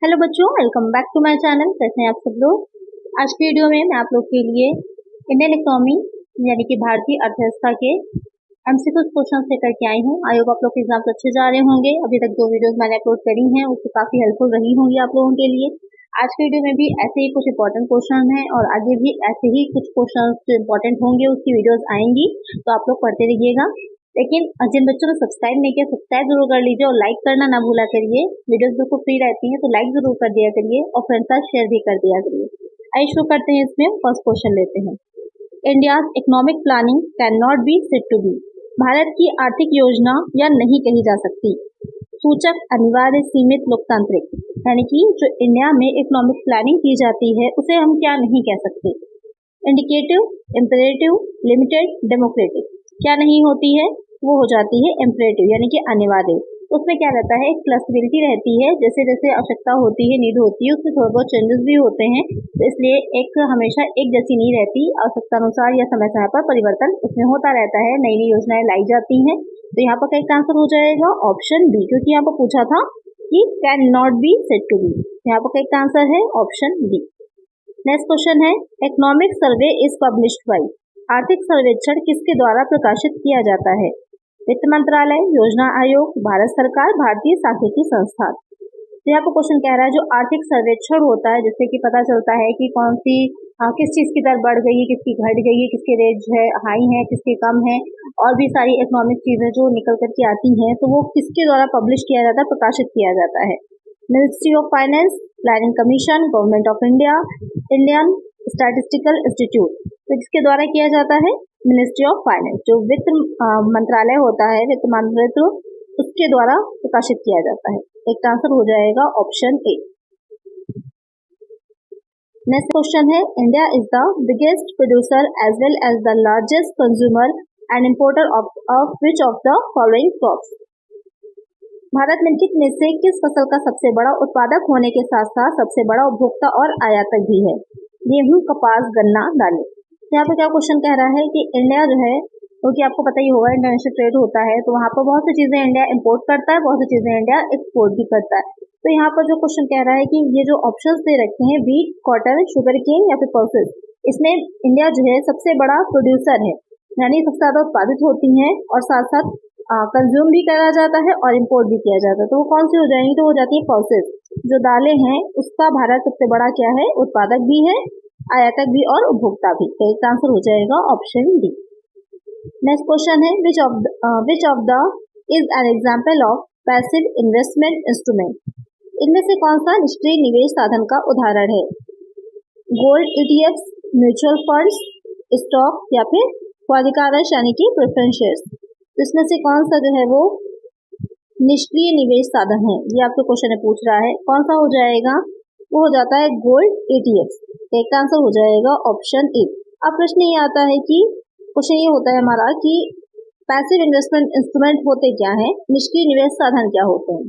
Hello बच्चों, welcome back to my channel. कैसे हैं आप सब लोग। आज की वीडियो में मैं आप लोग के लिए इंडियन इकोनॉमी यानी कि भारतीय अर्थव्यवस्था के एमसीक्यू क्वेश्चन लेकर के आई हूँ। आई होप आप लोग के एग्जाम्स अच्छे जा रहे होंगे। अभी तक जो वीडियोस मैंने अपलोड करी हैं उससे काफी हेल्पफुल रही होंगी आप लोगों के लिए। आज की वीडियो में भी ऐसे ही कुछ इंपॉर्टेंट क्वेश्चन हैं और आगे भी ऐसे ही कुछ क्वेश्चन जो इंपॉर्टेंट होंगे उसकी वीडियोस आएंगी, तो आप लोग पढ़ते रहिएगा। लेकिन जिन बच्चों ने सब्सक्राइब नहीं किया, सब्सक्राइब जरूर कर लीजिए और लाइक करना ना भूला करिए। वीडियोस बिल्कुल फ्री रहती हैं तो लाइक जरूर कर दिया करिए और फ्रेंड्स साथ शेयर भी कर दिया करिए। आइए शुरू करते हैं। इसमें फर्स्ट क्वेश्चन लेते हैं। India's economic planning can not be said to be. Bharat की आर्थिक योजना या नहीं कही जा सकती। सूचक अनिवार्य सीमित लोकतांत्रिक, यानी कि जो इंडिया में इकोनॉमिक प्लानिंग की जाती है उसे हम क्या नहीं कह सकते। Indicative, imperative, limited, democratic. क्या नहीं होती है, वो हो जाती है इम्पेरेटिव यानी कि अनिवार्य। उसमें क्या रहता है, एक फ्लेक्सिबिलिटी रहती है, जैसे जैसे आवश्यकता होती है, नीड होती है, उसमें थोड़े बहुत चेंजेस भी होते हैं। तो इसलिए एक हमेशा एक जैसी नहीं रहती, आवश्यकता अनुसार या समय समय पर परिवर्तन उसमें होता रहता है, नई नई योजनाएं लाई जाती हैं। तो यहाँ पर करेक्ट आंसर हो जाएगा ऑप्शन बी, क्योंकि यहाँ पर पूछा था कि can not be said to be. यहाँ पर करेक्ट आंसर है ऑप्शन बी। नेक्स्ट क्वेश्चन है, economic survey is published by. आर्थिक सर्वेक्षण किसके द्वारा प्रकाशित किया जाता है। वित्त मंत्रालय, योजना आयोग, भारत सरकार, भारतीय सांख्यिकी संस्थान। तो यहाँ पर क्वेश्चन कह रहा है जो आर्थिक सर्वेक्षण होता है, जिससे कि पता चलता है कि कौन सी किस चीज की दर बढ़ गई है, किसकी घट गई है, किसके रेट है हाई है, किसके कम है, और भी सारी इकोनॉमिक चीजें जो निकल करके आती हैं, तो वो किसके द्वारा पब्लिश किया जाता है, प्रकाशित किया जाता है। Ministry of finance, planning commission, government of India, Indian statistical institute. तो किसके द्वारा किया जाता है, मिनिस्ट्री ऑफ फाइनेंस, जो वित्त मंत्रालय होता है, वित्त मंत्रालय, उसके द्वारा प्रकाशित किया जाता है। एक आंसर हो जाएगा ऑप्शन ए। नेक्स्ट क्वेश्चन है, India is the biggest producer as well as the largest consumer and importer of which of the following crops. Bharat निम्नलिखित में से किस फसल का सबसे बड़ा उत्पादक होने के साथ साथ सबसे बड़ा उपभोक्ता और आयातक भी है। गेहूं, कपास, गन्ना, दालें। यहाँ पे क्या क्वेश्चन कह रहा है कि इंडिया जो है, क्योंकि आपको पता ही होगा इंटरनेशनल ट्रेड होता है, तो वहाँ पर बहुत सी चीजें इंडिया इंपोर्ट करता है, बहुत सी चीजें इंडिया एक्सपोर्ट भी करता है। तो यहाँ पर जो क्वेश्चन कह रहा है कि ये जो ऑप्शंस दे रखे हैं, व्हीट, कॉटन, शुगर केन या फिर पल्सेस, इसमें इंडिया जो है सबसे बड़ा प्रोड्यूसर है, यानी सबसे ज्यादा उत्पादित होती है और साथ साथ कंज्यूम भी करा जाता है और इम्पोर्ट भी किया जाता है। तो वो कौन सी हो जाएंगी, तो हो जाती है पल्सेस। जो दालें हैं उसका भारत सबसे बड़ा क्या है, उत्पादक भी है, आयातक भी और उपभोक्ता भी। तो इसका आंसर हो जाएगा ऑप्शन डी। नेक्स्ट क्वेश्चन है, विच of the is an example of passive investment instrument. इनमें से कौन सा निष्क्रिय निवेश साधन का उदाहरण है। Gold ETFs, mutual funds, stock या फिर क्वालिकारश यानी कि प्रेफरेंस शेयर्स। इसमें से कौन सा जो है वो निष्क्रिय निवेश साधन है, ये आपको क्वेश्चन पूछ रहा है। कौन सा हो जाएगा, वो हो जाता है गोल्ड ईटीएफ्स। एक आंसर हो जाएगा ऑप्शन ए। अब प्रश्न ये आता है कि क्वेश्चन ये होता है हमारा कि पैसिव इन्वेस्टमेंट इंस्ट्रूमेंट होते क्या है, निष्क्रिय निवेश साधन क्या होते हैं।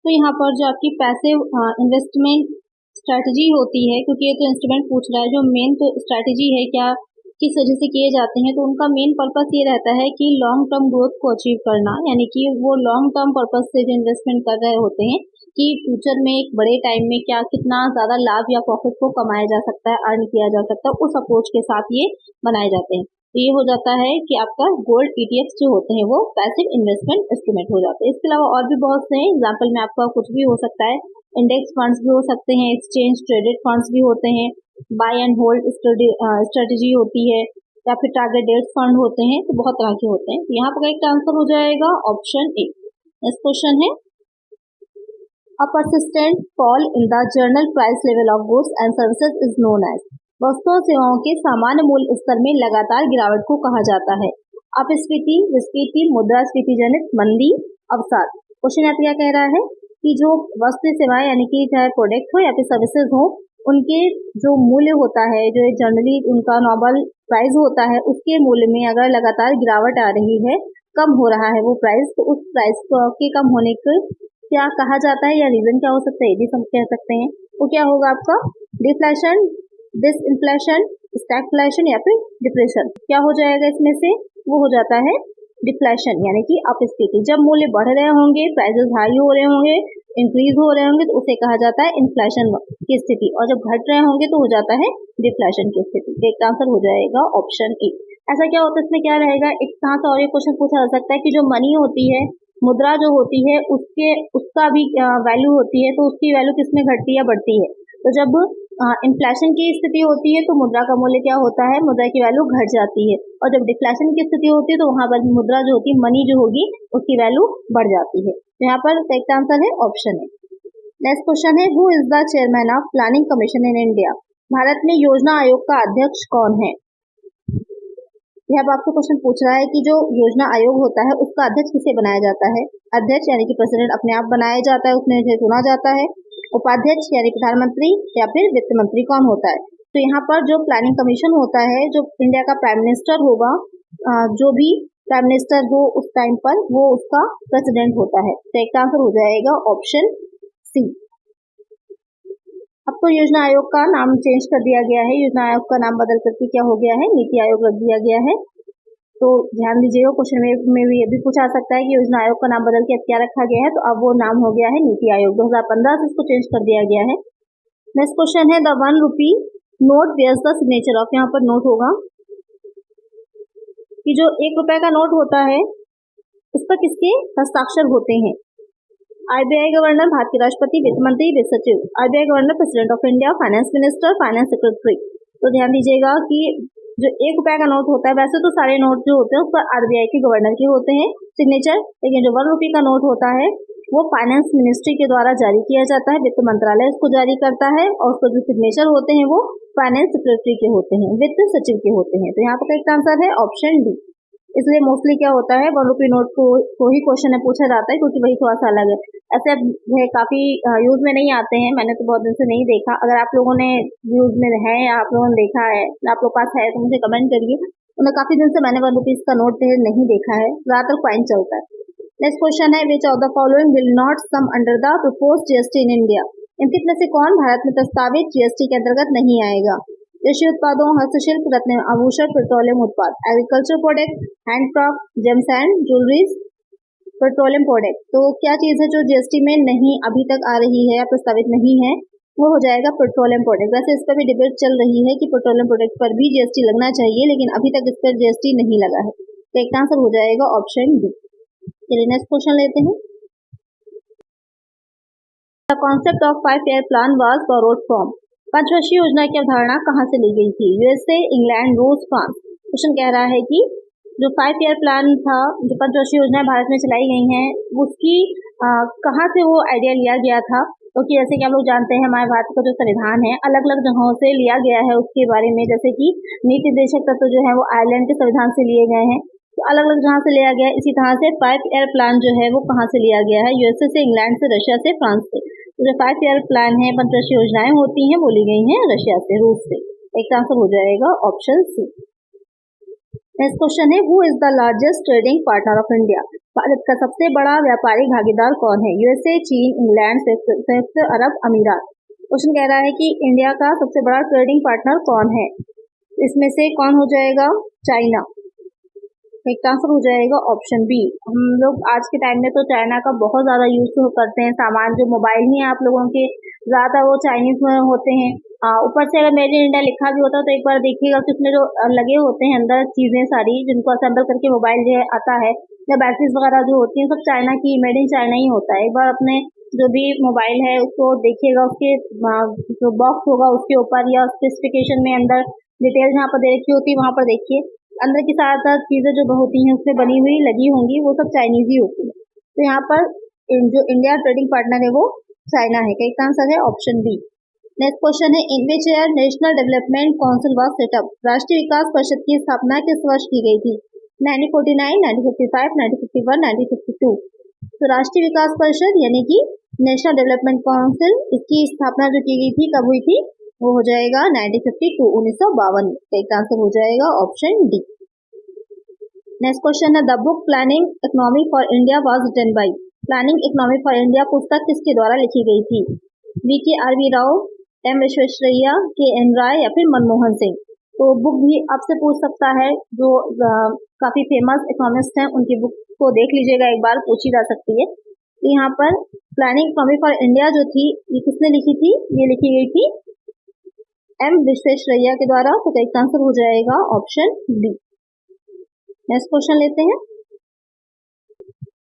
तो यहाँ पर जो आपकी पैसिव इन्वेस्टमेंट स्ट्रैटेजी होती है, क्योंकि ये तो इंस्ट्रूमेंट पूछ रहा है, जो मेन तो स्ट्रैटेजी है क्या किस वजह से किए जाते हैं, तो उनका मेन पर्पस ये रहता है कि लॉन्ग टर्म ग्रोथ को अचीव करना, यानी कि वो लॉन्ग टर्म पर्पस से जो इन्वेस्टमेंट कर रहे होते हैं कि फ्यूचर में एक बड़े टाइम में क्या कितना ज्यादा लाभ या प्रॉफिट को कमाया जा सकता है, अर्न किया जा सकता है, उस अप्रोच के साथ ये बनाए जाते हैं। तो ये हो जाता है कि आपका गोल्ड ईटीएफ्स जो होते हैं वो पैसिव इन्वेस्टमेंट इंस्ट्रूमेंट हो जाते हैं। इसके अलावा और भी बहुत से एग्जाम्पल में आपका कुछ भी हो सकता है, इंडेक्स फंड्स भी हो सकते हैं, एक्सचेंज ट्रेडेड फंड्स भी होते हैं, बाय एंड होल्ड स्ट्रेटेजी होती है, या फिर टारगेट डेट फंड होते हैं, तो बहुत तरह के होते हैं। तो यहाँ पर एक आंसर हो जाएगा ऑप्शन ए। नेक्स्ट क्वेश्चन है, a persistent fall in the general price level of goods and services is known as. वस्तुओं सेवाओं के सामान्य मूल्य स्तर में लगातार गिरावट को कहा जाता है। अपस्फीति, विस्फीति, मुद्रास्फीति जनित मंदी, अवसाद। क्वेश्चन यहाँ क्या कह रहा है कि जो वस्तु सेवाएं यानी कि चाहे प्रोडक्ट हो या फिर सर्विसेज हो, उनके जो मूल्य होता है, जो जनरली उनका नॉर्मल प्राइस होता है, उसके मूल्य में अगर लगातार गिरावट आ रही है, कम हो रहा है वो प्राइस, तो उस प्राइस के कम होने को क्या कहा जाता है या रीजन क्या हो सकता है, ये भी हम कह सकते हैं। वो क्या होगा आपका, डिफ्लेशन, डिसइंफ्लेशन, स्टैगफ्लेशन या फिर डिप्रेशन। क्या हो जाएगा इसमें से, वो हो जाता है डिफ्लेशन यानी कि अपस्फीति। जब मूल्य बढ़ रहे होंगे, प्राइसेस हाई हो रहे होंगे, इंक्रीज हो रहे होंगे तो उसे कहा जाता है इन्फ्लेशन की स्थिति, और जब घट रहे होंगे तो हो जाता है डिफ्लेशन की स्थिति। तो एक आंसर हो जाएगा ऑप्शन ए। ऐसा क्या होता है, इसमें क्या रहेगा, एक कहाँ से और ये क्वेश्चन पूछा जा सकता है कि जो मनी होती है, मुद्रा जो होती है, उसका भी वैल्यू होती है, तो उसकी वैल्यू किसमें घटती है, बढ़ती है। तो जब इन्फ्लेशन की स्थिति होती है तो मुद्रा का मूल्य क्या होता है, मुद्रा की वैल्यू घट जाती है, और जब डिफ्लेशन की स्थिति होती है तो वहां पर मुद्रा जो होती है, मनी जो होगी, उसकी वैल्यू बढ़ जाती है। तो यहाँ पर करेक्ट आंसर है ऑप्शन है। नेक्स्ट क्वेश्चन है, who is the chairman of planning commission in India. Bharat में योजना आयोग का अध्यक्ष कौन है। यह अब आपसे क्वेश्चन पूछ रहा है कि जो योजना आयोग होता है उसका अध्यक्ष किसे बनाया जाता है। अध्यक्ष यानी कि प्रेसिडेंट अपने आप बनाया जाता है, उसमें से चुना जाता है। उपाध्यक्ष यानी प्रधानमंत्री या फिर वित्त मंत्री कौन होता है। तो यहाँ पर जो प्लानिंग कमीशन होता है, जो इंडिया का प्राइम मिनिस्टर होगा, जो भी प्राइम मिनिस्टर हो उस टाइम पर, वो उसका प्रेसिडेंट होता है। तो एक आंसर हो जाएगा ऑप्शन सी। अब तो योजना आयोग का नाम चेंज कर दिया गया है, योजना आयोग का नाम बदल करके क्या हो गया है, नीति आयोग रख दिया गया है। तो ध्यान दीजिएगा, क्वेश्चन में भी ये भी पूछा सकता है कि योजना आयोग का नाम बदल के अब क्या रखा गया है, तो अब वो नाम हो गया है नीति आयोग। 2015 से इसको चेंज कर दिया गया है। नेक्स्ट क्वेश्चन है, the 1 rupee note bears the signature of. यहाँ पर नोट होगा कि जो 1 रुपए का नोट होता है उस पर किसके हस्ताक्षर होते हैं। आरबीआई गवर्नर, भारतीय राष्ट्रपति, वित्त मंत्री, वित्त सचिव। RBI governor president of India, finance minister, finance secretary. तो ध्यान दीजिएगा कि जो 1 रुपए का नोट होता है, वैसे तो सारे नोट जो होते हैं उस पर आरबीआई के गवर्नर के होते हैं सिग्नेचर, लेकिन जो 1 रुपये का नोट होता है वो फाइनेंस मिनिस्ट्री के द्वारा जारी किया जाता है, वित्त मंत्रालय उसको जारी करता है, और उसको जो सिग्नेचर होते हैं वो फाइनेंस सेक्रेटरी के होते हैं, वित्त सचिव के होते हैं। तो यहाँ पर करेक्ट आंसर है ऑप्शन डी। इसलिए मोस्टली क्या होता है, 1 रुपये नोट को ही क्वेश्चन में पूछा जाता है, क्योंकि वही थोड़ा सा अलग है। ऐसे काफी यूज में नहीं आते हैं, मैंने तो बहुत दिन से नहीं देखा। अगर आप लोगों ने यूज में है या आप लोगों ने देखा है, आप लोग पास है, तो मुझे कमेंट करिए। तो मैं काफी दिन से मैंने 1 रुपीज का नोट नहीं देखा है, ज्यादातर कॉइन चलता है। नेक्स्ट क्वेश्चन है, विच of the following will not sum under the proposed GST in India. इनमें से कौन भारत में प्रस्तावित जीएसटी के अंतर्गत नहीं आएगा। कृषि उत्पादों, हस्तशिल्प, रत्न आभूषण, पेट्रोलियम उत्पाद, agriculture product, handcraft, James and jewelleries, petroleum product. तो क्या चीज है जो जीएसटी में नहीं अभी तक आ रही है या प्रस्तावित नहीं है, वो हो जाएगा पेट्रोलियम प्रोडक्ट। वैसे इस पर भी डिबेट चल रही है कि पेट्रोलियम प्रोडक्ट पर भी जीएसटी लगना चाहिए, लेकिन अभी तक इस पर जीएसटी नहीं लगा है। तो एक आंसर हो जाएगा ऑप्शन डी। चलिए नेक्स्ट क्वेश्चन लेते हैं। The concept of 5-year plan was borrowed from. पंचवर्षीय योजना की अवधारणा कहाँ से ली गई थी। यूएसए, इंग्लैंड, रूस, फ्रांस। क्वेश्चन कह रहा है कि जो 5-year प्लान था, जो पंचवर्षीय योजना भारत में चलाई गई हैं, उसकी कहाँ से वो आइडिया लिया गया था। क्योंकि जैसे कि आप लोग जानते हैं, हमारे भारत का जो संविधान है अलग अलग जगहों से लिया गया है उसके बारे में। जैसे कि नीति निर्देशक तत्व जो है वो आयरलैंड के संविधान से लिए गए हैं, तो अलग अलग जहाँ से लिया गया है। इसी तरह से 5-year प्लान जो है वो कहाँ से लिया गया है, यूएसए से, इंग्लैंड से, रशिया से, फ्रांस से। तो जो 5-year प्लान है, पंचवर्षीय योजनाएं होती हैं, वो ली गई हैं रशिया से, रूस से। एक आंसर हो जाएगा ऑप्शन सी। नेक्स्ट क्वेश्चन है, who is the largest trading partner of India. Bharat का सबसे बड़ा व्यापारिक भागीदार कौन है। यूएसए, चीन, इंग्लैंड, संयुक्त अरब अमीरात। क्वेश्चन कह रहा है कि इंडिया का सबसे बड़ा ट्रेडिंग पार्टनर कौन है। इसमें से कौन हो जाएगा, चाइना। एक आंसर हो जाएगा ऑप्शन बी। हम लोग आज के टाइम में तो चाइना का बहुत ज्यादा यूज करते हैं। सामान जो मोबाइल ही है आप लोगों के, ज्यादा वो चाइनीज में होते हैं। ऊपर से अगर मेड इन इंडिया लिखा भी होता है तो एक बार देखिएगा कि उसमें जो लगे होते हैं अंदर चीजें सारी, जिनको असेंबल करके मोबाइल जो आता है, या बैटरीज वगैरह जो होती हैं, सब चाइना की, मेड इन चाइना ही होता है। एक बार अपने जो भी मोबाइल है उसको देखिएगा, उसके जो बॉक्स होगा उसके ऊपर, या स्पेसिफिकेशन में अंदर डिटेल जहाँ पर दे रखी होती है वहां पर देखिए, अंदर की सारी चीजें जो होती हैं उसमें बनी हुई लगी होंगी, वो सब चाइनीज ही होती है। तो यहाँ पर जो इंडिया ट्रेडिंग पार्टनर है वो चाइना है। एक आंसर है ऑप्शन बी। नेक्स्ट क्वेश्चन है, in which year National Development Council was setup. राष्ट्रीय विकास परिषद की स्थापना किस वर्ष की गई थी। 1949, 1955, 1951, 1952। तो राष्ट्रीय विकास परिषद यानी कि नेशनल डेवलपमेंट काउंसिल, इसकी स्थापना जो की गई थी कब हुई थी, वो हो जाएगा 1952, 1952। एक आंसर हो जाएगा ऑप्शन डी। नेक्स्ट क्वेश्चन है, the book planning economy for India was written by. Planning economy for India पुस्तक किसके द्वारा लिखी गई थी। VK.R.V. Rao, M. Visvesvaraya, K.N. राय, या फिर मनमोहन सिंह। तो बुक भी आपसे पूछ सकता है, जो काफी फेमस इकोनॉमिस्ट हैं उनकी बुक को देख लीजिएगा, एक बार पूछी जा सकती है। तो यहाँ पर प्लानिंग इकोनॉमी फॉर इंडिया जो थी ये किसने लिखी थी, ये लिखी गई थी एम विश्वेश्वरैया के द्वारा। तो करेक्ट आंसर हो जाएगा ऑप्शन बी। नेक्स्ट क्वेश्चन लेते हैं।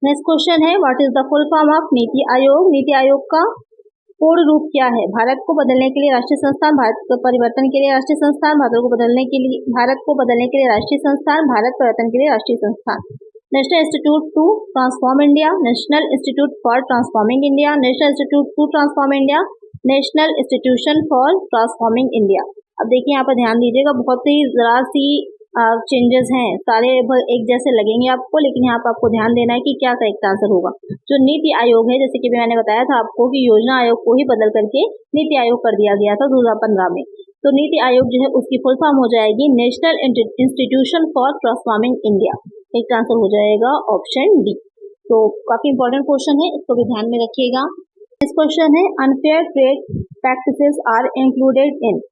नेक्स्ट क्वेश्चन है what is the full form of NITI Aayog. NITI Aayog का पूर्ण रूप क्या है। भारत को बदलने के लिए राष्ट्रीय संस्थान, भारत को परिवर्तन के लिए राष्ट्रीय संस्थान, भारत को बदलने के लिए राष्ट्रीय संस्थान, भारत परिवर्तन के लिए राष्ट्रीय संस्थान। National institute to transform India, national institute for transforming India, national institute to transform India, national institution for transforming India. अब देखिए यहाँ पर ध्यान दीजिएगा, बहुत ही जरा सी चेंजेस हैं, सारे एक जैसे लगेंगे आपको, लेकिन यहाँ पर आपको ध्यान देना है कि क्या करेक्ट आंसर होगा। जो नीति आयोग है, जैसे कि मैंने बताया था आपको कि योजना आयोग को ही बदल करके नीति आयोग कर दिया गया था 2015 में। तो नीति आयोग जो है उसकी फुल फॉर्म हो जाएगी national institution for transforming India. Correct answer हो जाएगा ऑप्शन डी। तो काफी इंपॉर्टेंट क्वेश्चन है, इसको भी ध्यान में रखिएगा। नेक्स्ट क्वेश्चन है unfair trade practices are included in.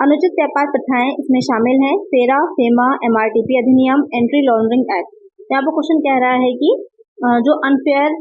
अनुचित व्यापार प्रथाएं इसमें शामिल हैं फेरा, फेमा, एमआरटीपी अधिनियम, एंटी लॉन्ड्रिंग एक्ट। यहाँ पर क्वेश्चन कह रहा है कि जो अनफेयर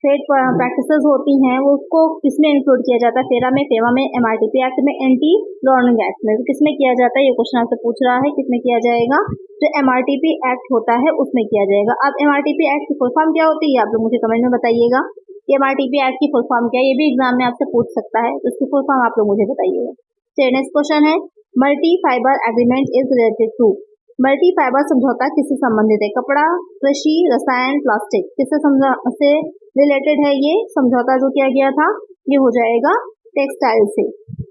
ट्रेड प्रैक्टिसेस होती हैं वो उसको किसमें इंक्लूड किया जाता है, फेरा में, फेमा में, एमआरटीपी एक्ट में, एंटी लॉन्ड्रिंग एक्ट में। तो किसमें किया जाता है ये क्वेश्चन आपसे पूछ रहा है, किसमें किया जाएगा। जो एमआरटीपी एक्ट होता है उसमें किया जाएगा। अब एमआरटीपी एक्ट की फुल फॉर्म क्या होती है आप लोग मुझे कमेंट में बताइएगा। एमआरटीपी एक्ट की फुल फॉर्म क्या है, ये भी एग्जाम में आपसे पूछ सकता है, तो इसकी फुल फॉर्म आप लोग मुझे बताइएगा। नेक्स्ट क्वेश्चन है multi fibre agreement is related to. Multi fibre समझौता किससे संबंधित है। कपड़ा, कृषि, रसायन, प्लास्टिक, किससे रिलेटेड है ये समझौता जो किया गया था। ये हो जाएगा टेक्सटाइल से।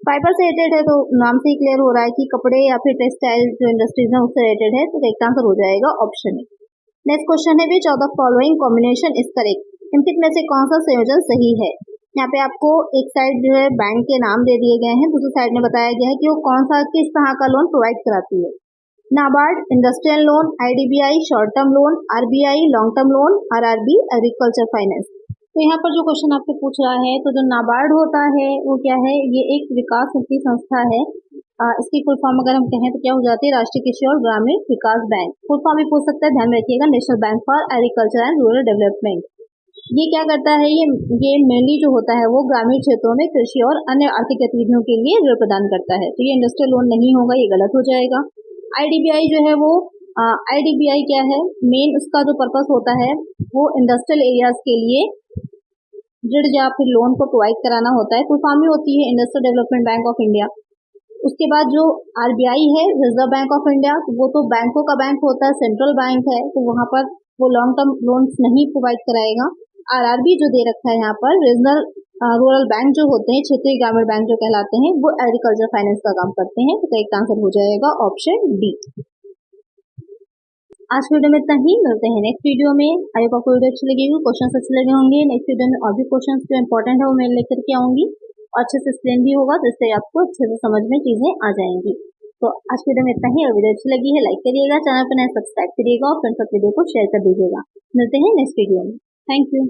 फाइबर से रिलेटेड है तो नाम से ही क्लियर हो रहा है कि कपड़े या फिर टेक्सटाइल जो इंडस्ट्रीज है उससे रिलेटेड है, तो करेक्ट आंसर हो जाएगा ऑप्शन ए। नेक्स्ट क्वेश्चन है विच of the following combination is correct. इनमें से कौन सा संयोजन सही है। यहाँ पे आपको एक साइड जो है बैंक के नाम दे दिए गए हैं, दूसरी साइड में बताया गया है कि वो कौन सा किस तरह का लोन प्रोवाइड कराती है। NABARD industrial loan, IDBI short term loan, RBI long term loan, RRB agriculture finance. तो यहाँ पर जो क्वेश्चन आपसे पूछ रहा है तो जो नाबार्ड होता है वो क्या है, ये एक विकास मुक्ति संस्था है। इसकी फुल फॉर्म अगर हम कहें तो क्या हो जाती है, राष्ट्रीय कृषि और ग्रामीण विकास बैंक। फुल फॉर्म भी पूछ सकता है, ध्यान में रखिएगा, national bank for agriculture and rural development. ये क्या करता है, ये मेनली जो होता है वो ग्रामीण क्षेत्रों में कृषि और अन्य आर्थिक गतिविधियों के लिए ऋण प्रदान करता है। तो ये इंडस्ट्रियल लोन नहीं होगा, ये गलत हो जाएगा। आईडीबीआई जो है वो आईडीबीआई क्या है, मेन उसका जो पर्पस होता है वो इंडस्ट्रियल एरियाज के लिए ऋण या फिर लोन को प्रोवाइड कराना होता है। फुल फॉर्म होती है industrial development bank of India. उसके बाद जो आरबीआई है, रिजर्व बैंक ऑफ इंडिया, तो वो तो बैंकों का बैंक होता है, सेंट्रल बैंक है, तो वहां पर वो लॉन्ग टर्म लोन्स नहीं प्रोवाइड कराएगा। आरआरबी जो दे रखा है यहाँ पर, रीजनल रूरल बैंक जो होते हैं, क्षेत्रीय ग्रामीण बैंक जो कहलाते हैं, वो एग्रीकल्चर फाइनेंस का काम करते हैं। तो करेक्ट आंसर हो जाएगा ऑप्शन डी। आज वीडियो में इतना ही, मिलते हैं नेक्स्ट वीडियो में। आई होप आपको वीडियो अच्छी लगेगी, क्वेश्चन अच्छे लगे होंगे। नेक्स्ट वीडियो में और भी क्वेश्चन जो इंपॉर्टेंट है वो मैं लेकर के आऊंगी और अच्छे से एक्सप्लेन भी होगा, जिससे आपको अच्छे से समझ में चीजें आ जाएंगी। तो आज वीडियो में इतना ही, और वीडियो अच्छी लगी है लाइक करिएगा, चैनल पर नए सब्सक्राइब करिएगा और फ्रेंड्स तक वीडियो को शेयर कर दीजिएगा। मिलते हैं नेक्स्ट वीडियो में। Thank you.